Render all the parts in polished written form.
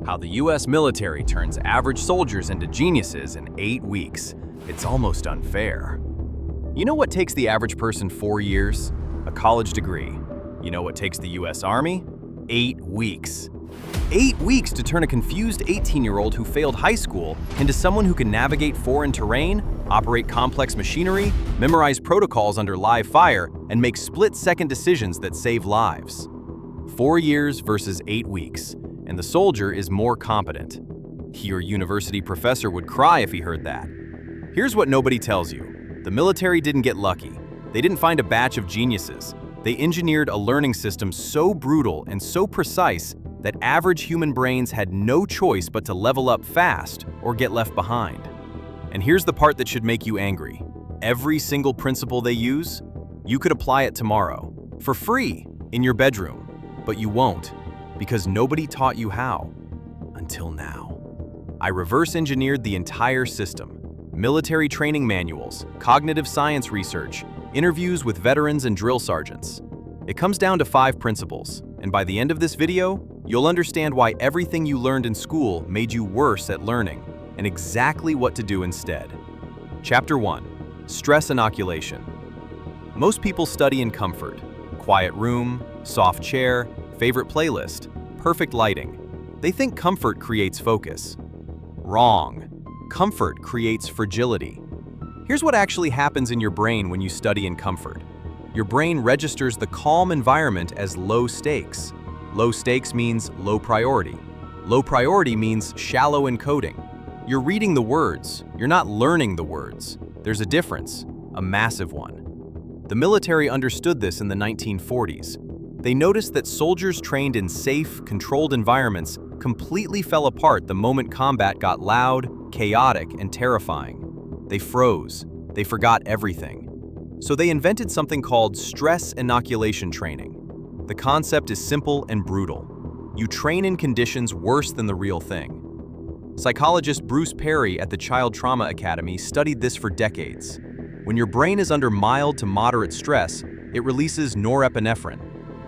How the US military turns average soldiers into geniuses in 8 weeks. It's almost unfair. You know what takes the average person 4 years? A college degree. You know what takes the US Army? 8 weeks. 8 weeks to turn a confused 18-year-old who failed high school into someone who can navigate foreign terrain, operate complex machinery, memorize protocols under live fire, and make split-second decisions that save lives. 4 years versus 8 weeks, and the soldier is more competent. Your university professor would cry if he heard that. Here's what nobody tells you. The military didn't get lucky. They didn't find a batch of geniuses. They engineered a learning system so brutal and so precise that average human brains had no choice but to level up fast or get left behind. And here's the part that should make you angry. Every single principle they use, you could apply it tomorrow, for free, in your bedroom. But you won't, because nobody taught you how, until now. I reverse engineered the entire system. Military training manuals, cognitive science research, interviews with veterans and drill sergeants. It comes down to 5 principles, and by the end of this video, you'll understand why everything you learned in school made you worse at learning, and exactly what to do instead. Chapter 1. Stress inoculation. Most people study in comfort. Quiet room, soft chair, favorite playlist, perfect lighting. They think comfort creates focus. Wrong. Comfort creates fragility. Here's what actually happens in your brain when you study in comfort. Your brain registers the calm environment as low stakes. Low stakes means low priority. Low priority means shallow encoding. You're reading the words, you're not learning the words. There's a difference, a massive one. The military understood this in the 1940s. They noticed that soldiers trained in safe, controlled environments completely fell apart the moment combat got loud, chaotic, and terrifying. They froze. They forgot everything. So they invented something called stress inoculation training. The concept is simple and brutal. You train in conditions worse than the real thing. Psychologist Bruce Perry at the Child Trauma Academy studied this for decades. When your brain is under mild to moderate stress, it releases norepinephrine.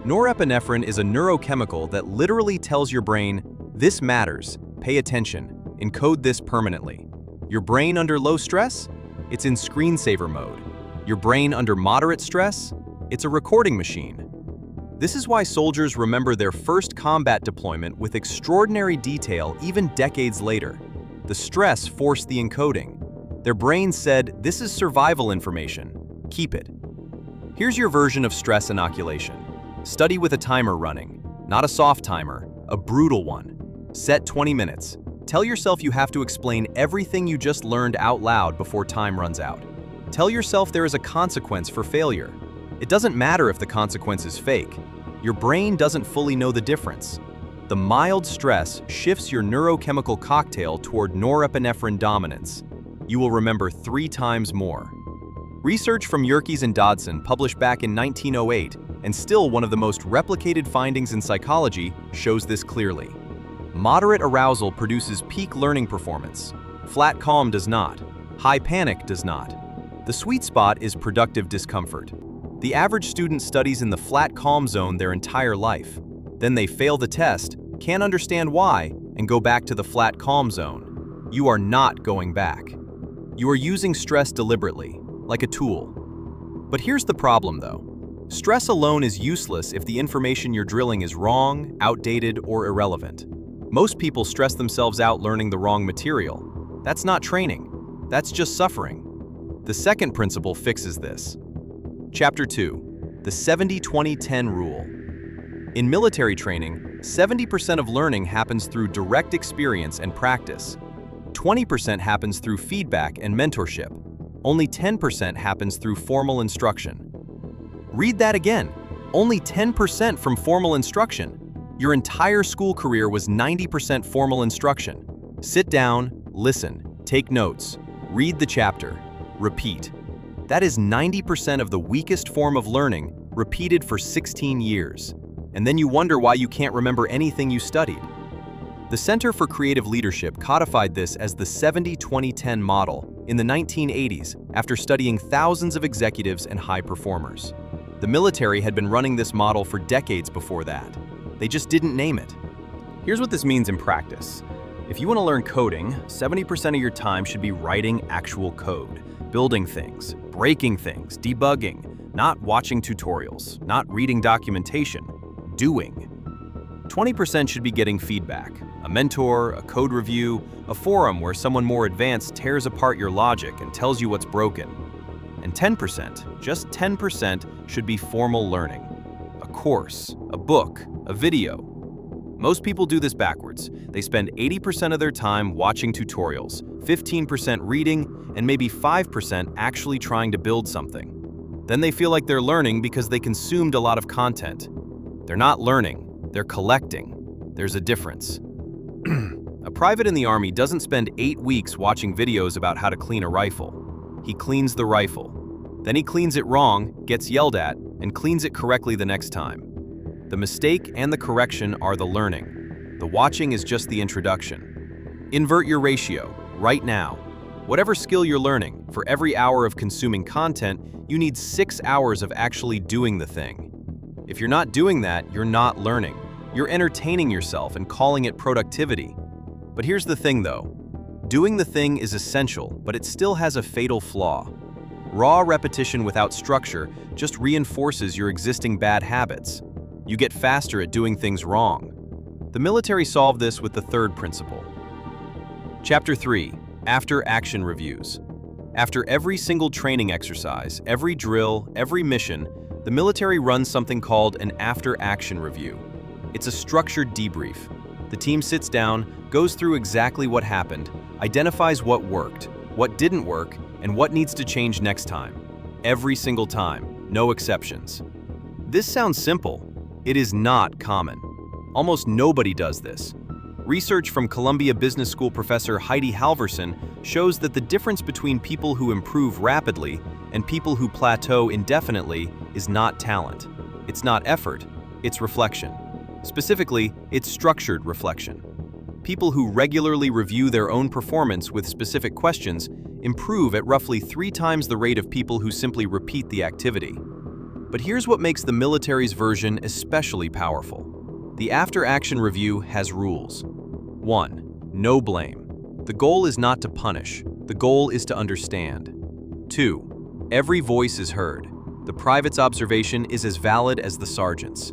Norepinephrine is a neurochemical that literally tells your brain, "This matters, pay attention, encode this permanently." Your brain under low stress? It's in screensaver mode. Your brain under moderate stress? It's a recording machine. This is why soldiers remember their first combat deployment with extraordinary detail even decades later. The stress forced the encoding. Their brains said, "This is survival information. Keep it." Here's your version of stress inoculation. Study with a timer running. Not a soft timer, a brutal one. Set 20 minutes. Tell yourself you have to explain everything you just learned out loud before time runs out. Tell yourself there is a consequence for failure. It doesn't matter if the consequence is fake. Your brain doesn't fully know the difference. The mild stress shifts your neurochemical cocktail toward norepinephrine dominance. You will remember 3 times more. Research from Yerkes and Dodson, published back in 1908, and still one of the most replicated findings in psychology, shows this clearly. Moderate arousal produces peak learning performance. Flat calm does not. High panic does not. The sweet spot is productive discomfort. The average student studies in the flat calm zone their entire life. Then they fail the test, can't understand why, and go back to the flat calm zone. You are not going back. You are using stress deliberately, like a tool. But here's the problem though. Stress alone is useless if the information you're drilling is wrong, outdated, or irrelevant. Most people stress themselves out learning the wrong material. That's not training. That's just suffering. The second principle fixes this. Chapter 2. The 70-20-10 rule. In military training, 70% of learning happens through direct experience and practice. 20% happens through feedback and mentorship. Only 10% happens through formal instruction. Read that again. Only 10% from formal instruction. Your entire school career was 90% formal instruction. Sit down, listen, take notes, read the chapter, repeat. That is 90% of the weakest form of learning, repeated for 16 years. And then you wonder why you can't remember anything you studied. The Center for Creative Leadership codified this as the 70-20-10 model in the 1980s after studying thousands of executives and high performers. The military had been running this model for decades before that. They just didn't name it. Here's what this means in practice. If you want to learn coding, 70% of your time should be writing actual code, building things, breaking things, debugging, not watching tutorials, not reading documentation, doing. 20% should be getting feedback, a mentor, a code review, a forum where someone more advanced tears apart your logic and tells you what's broken. And 10%, just 10%, should be formal learning. A course, a book, a video. Most people do this backwards. They spend 80% of their time watching tutorials, 15% reading, and maybe 5% actually trying to build something. Then they feel like they're learning because they consumed a lot of content. They're not learning, they're collecting. There's a difference. A private in the Army doesn't spend 8 weeks watching videos about how to clean a rifle. He cleans the rifle. Then he cleans it wrong, gets yelled at, and cleans it correctly the next time. The mistake and the correction are the learning. The watching is just the introduction. Invert your ratio, right now. Whatever skill you're learning, for every hour of consuming content, you need 6 hours of actually doing the thing. If you're not doing that, you're not learning. You're entertaining yourself and calling it productivity. But here's the thing though. Doing the thing is essential, but it still has a fatal flaw. Raw repetition without structure just reinforces your existing bad habits. You get faster at doing things wrong. The military solved this with the third principle. Chapter 3, After Action Reviews. After every single training exercise, every drill, every mission, the military runs something called an after-action review. It's a structured debrief. The team sits down, goes through exactly what happened, identifies what worked, what didn't work, and what needs to change next time. Every single time, no exceptions. This sounds simple. It is not common. Almost nobody does this. Research from Columbia Business School professor Heidi Halverson shows that the difference between people who improve rapidly and people who plateau indefinitely is not talent. It's not effort, it's reflection. Specifically, it's structured reflection. People who regularly review their own performance with specific questions improve at roughly 3 times the rate of people who simply repeat the activity. But here's what makes the military's version especially powerful. The after-action review has rules. 1. No blame. The goal is not to punish. The goal is to understand. 2. Every voice is heard. The private's observation is as valid as the sergeant's.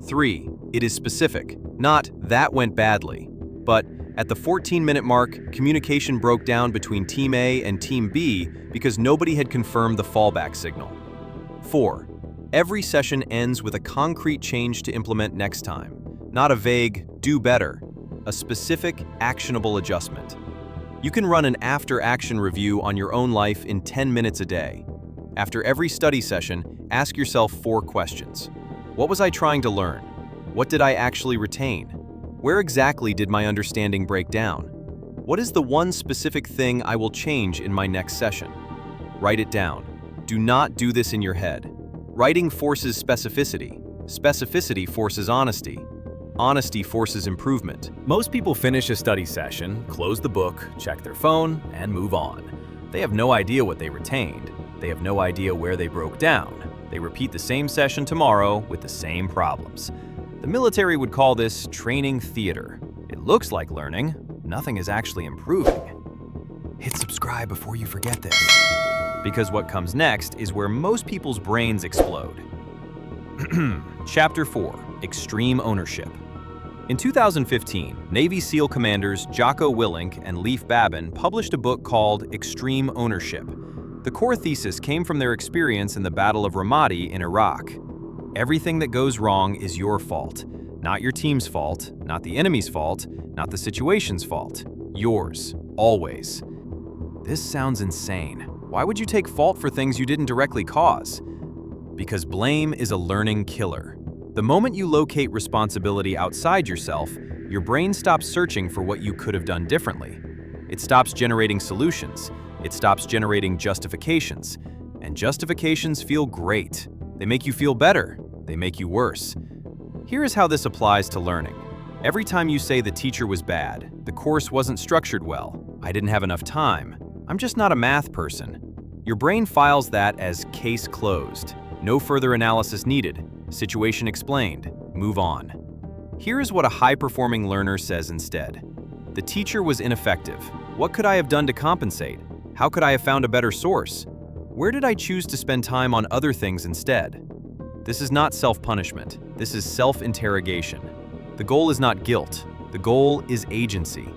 3. It is specific, not "that went badly," but at the 14-minute mark, communication broke down between Team A and Team B because nobody had confirmed the fallback signal. 4. Every session ends with a concrete change to implement next time, not a vague "do better," a specific, actionable adjustment. You can run an after-action review on your own life in 10 minutes a day. After every study session, ask yourself 4 questions. What was I trying to learn? What did I actually retain? Where exactly did my understanding break down? What is the one specific thing I will change in my next session? Write it down. Do not do this in your head. Writing forces specificity. Specificity forces honesty. Honesty forces improvement. Most people finish a study session, close the book, check their phone, and move on. They have no idea what they retained. They have no idea where they broke down. They repeat the same session tomorrow with the same problems. The military would call this training theater. It looks like learning. Nothing is actually improving. Hit subscribe before you forget this. Because what comes next is where most people's brains explode. Chapter 4, Extreme Ownership. In 2015, Navy SEAL commanders Jocko Willink and Leif Babin published a book called Extreme Ownership. The core thesis came from their experience in the Battle of Ramadi in Iraq. Everything that goes wrong is your fault. Not your team's fault, not the enemy's fault, not the situation's fault. Yours, always. This sounds insane. Why would you take fault for things you didn't directly cause? Because blame is a learning killer. The moment you locate responsibility outside yourself, your brain stops searching for what you could have done differently. It stops generating solutions. It stops generating justifications. And justifications feel great. They make you feel better. They make you worse. Here is how this applies to learning. Every time you say the teacher was bad, the course wasn't structured well, I didn't have enough time, I'm just not a math person, your brain files that as case closed. No further analysis needed. Situation explained. Move on. Here is what a high-performing learner says instead. The teacher was ineffective. What could I have done to compensate? How could I have found a better source? Where did I choose to spend time on other things instead? This is not self-punishment. This is self-interrogation. The goal is not guilt. The goal is agency.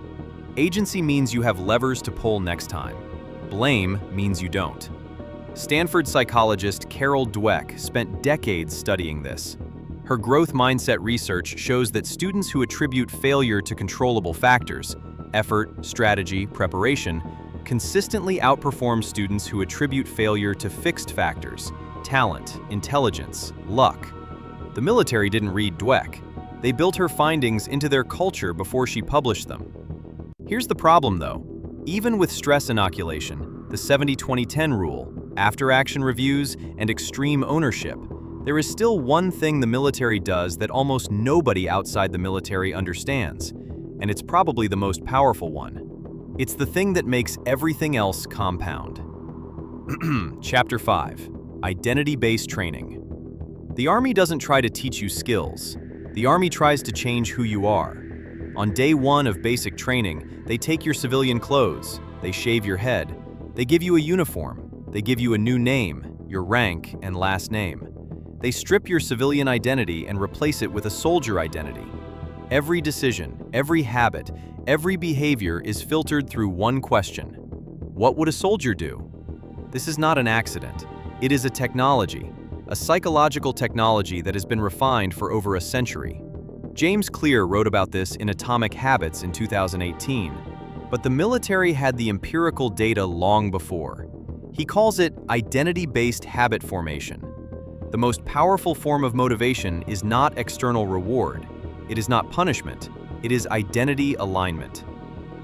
Agency means you have levers to pull next time. Blame means you don't. Stanford psychologist Carol Dweck spent decades studying this. Her growth mindset research shows that students who attribute failure to controllable factors, effort, strategy, preparation, consistently outperform students who attribute failure to fixed factors, talent, intelligence, luck. The military didn't read Dweck. They built her findings into their culture before she published them. Here's the problem though. Even with stress inoculation, the 70-20-10 rule, after-action reviews, and extreme ownership, there is still one thing the military does that almost nobody outside the military understands, and it's probably the most powerful one. It's the thing that makes everything else compound. Chapter 5. Identity-based training. The Army doesn't try to teach you skills. The Army tries to change who you are. On day 1 of basic training, they take your civilian clothes, they shave your head, they give you a uniform, they give you a new name, your rank and last name. They strip your civilian identity and replace it with a soldier identity. Every decision, every habit, every behavior is filtered through one question. What would a soldier do? This is not an accident. It is a technology, a psychological technology that has been refined for over a century. James Clear wrote about this in Atomic Habits in 2018, but the military had the empirical data long before. He calls it identity-based habit formation. The most powerful form of motivation is not external reward. It is not punishment. It is identity alignment.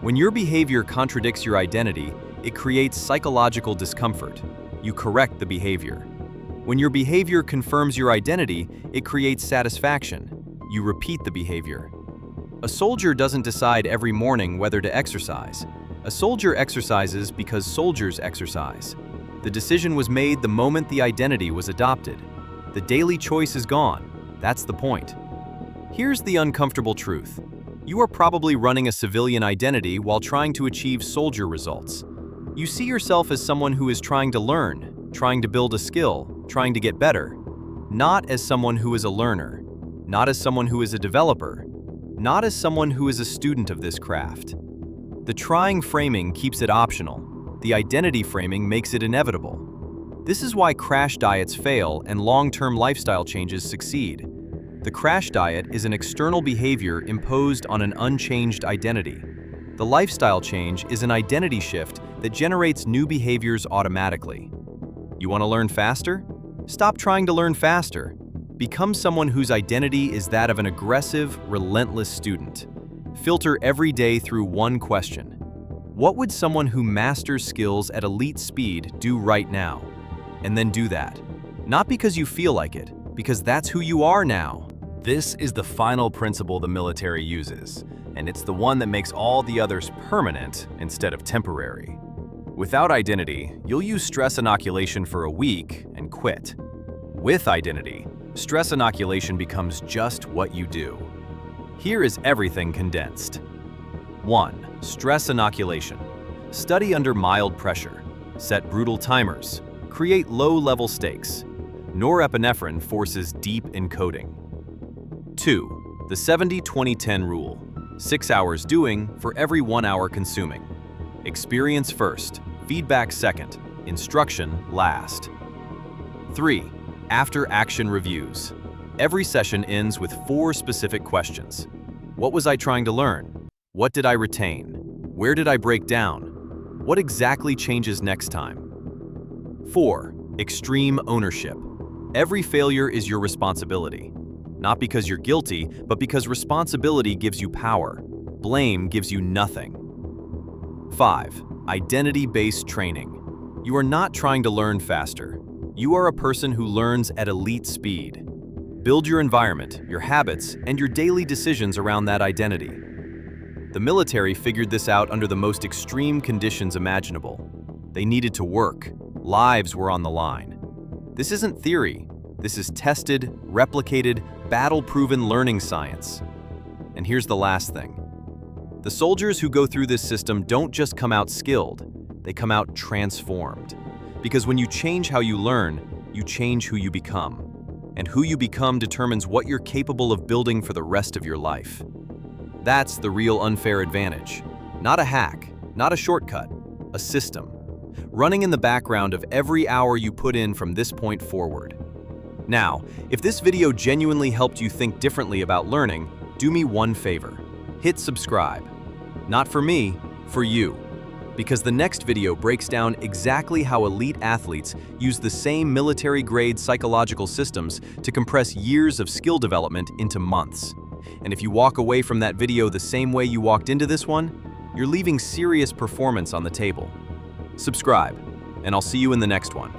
When your behavior contradicts your identity, it creates psychological discomfort. You correct the behavior. When your behavior confirms your identity, it creates satisfaction. You repeat the behavior. A soldier doesn't decide every morning whether to exercise. A soldier exercises because soldiers exercise. The decision was made the moment the identity was adopted. The daily choice is gone. That's the point. Here's the uncomfortable truth. You are probably running a civilian identity while trying to achieve soldier results. You see yourself as someone who is trying to learn, trying to build a skill, trying to get better. Not as someone who is a learner, not as someone who is a developer, not as someone who is a student of this craft. The trying framing keeps it optional. The identity framing makes it inevitable. This is why crash diets fail and long-term lifestyle changes succeed. The crash diet is an external behavior imposed on an unchanged identity. The lifestyle change is an identity shift that generates new behaviors automatically. You want to learn faster? Stop trying to learn faster. Become someone whose identity is that of an aggressive, relentless student. Filter every day through one question. What would someone who masters skills at elite speed do right now? And then do that. Not because you feel like it, because that's who you are now. This is the final principle the military uses, and it's the one that makes all the others permanent instead of temporary. Without identity, you'll use stress inoculation for a week and quit. With identity, stress inoculation becomes just what you do. Here is everything condensed. 1. Stress inoculation. Study under mild pressure. Set brutal timers. Create low-level stakes. Norepinephrine forces deep encoding. 2. The 70-20-10 rule. 6 hours doing for every 1 hour consuming. Experience first, feedback second, instruction last. 3. After-action reviews. Every session ends with 4 specific questions. What was I trying to learn? What did I retain? Where did I break down? What exactly changes next time? 4. Extreme ownership. Every failure is your responsibility. Not because you're guilty, but because responsibility gives you power. Blame gives you nothing. 5. Identity-based training. You are not trying to learn faster. You are a person who learns at elite speed. Build your environment, your habits, and your daily decisions around that identity. The military figured this out under the most extreme conditions imaginable. They needed to work. Lives were on the line. This isn't theory. This is tested, replicated, battle-proven learning science. And here's the last thing. The soldiers who go through this system don't just come out skilled, they come out transformed. Because when you change how you learn, you change who you become. And who you become determines what you're capable of building for the rest of your life. That's the real unfair advantage. Not a hack, not a shortcut, a system. Running in the background of every hour you put in from this point forward. Now, if this video genuinely helped you think differently about learning, do me one favor. Hit subscribe. Not for me, for you. Because the next video breaks down exactly how elite athletes use the same military-grade psychological systems to compress years of skill development into months. And if you walk away from that video the same way you walked into this one, you're leaving serious performance on the table. Subscribe, and I'll see you in the next one.